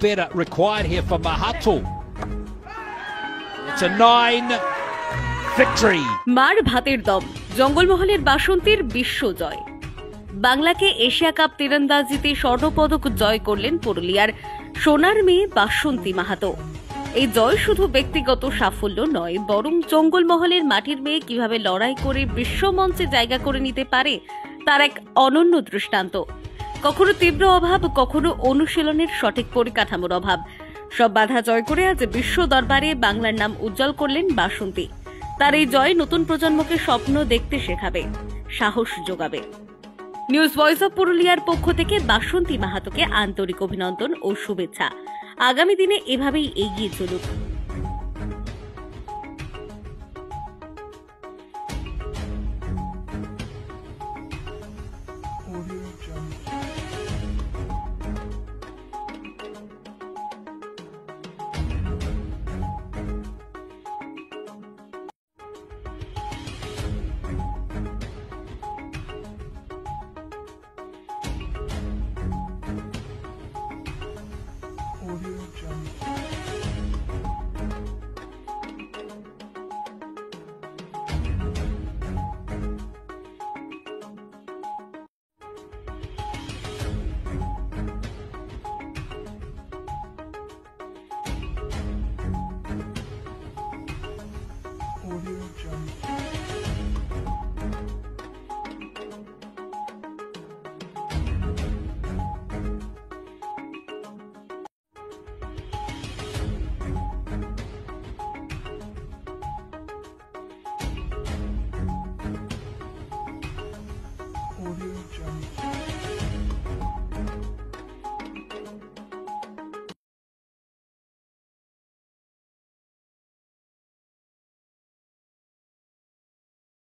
better required here for Mahato. It's a 9 victory. মার ভাতের দম, জঙ্গলমহলের বাসন্তীর বিশ্ব জয়। বাংলাকে এশিয়া কাপ তীরন্দাজিতে স্বর্ণপদক জয় করলেন পুরুলিয়ার সোনার মেয়ে বাসন্তী মাহাতো। এই জয় শুধু ব্যক্তিগত সাফল্য নয়, বরং জঙ্গলমহলের মাটির মেয়ে কিভাবে লড়াই করে বিশ্বমঞ্চে জায়গা করে নিতে পারে তার এক অনন্য দৃষ্টান্ত। কখনো তীব্র অভাব, কখনো অনুশীলনের সঠিক পরিকাঠামোর অভাব, সব বাধা জয় করে আজ বিশ্ব দরবারে বাংলার নাম উজ্জ্বল করলেন বাসন্তী। তার এই জয় নতুন প্রজন্মকে স্বপ্ন দেখতে শেখাবে, সাহস যোগাবে। নিউজ ভয়েস অফ পুরুলিয়ার পক্ষ থেকে বাসন্তী মাহাতোকে আন্তরিক অভিনন্দন ও শুভেচ্ছা। আগামী দিনে এভাবেই এগিয়ে চলুক। Audio Jungle.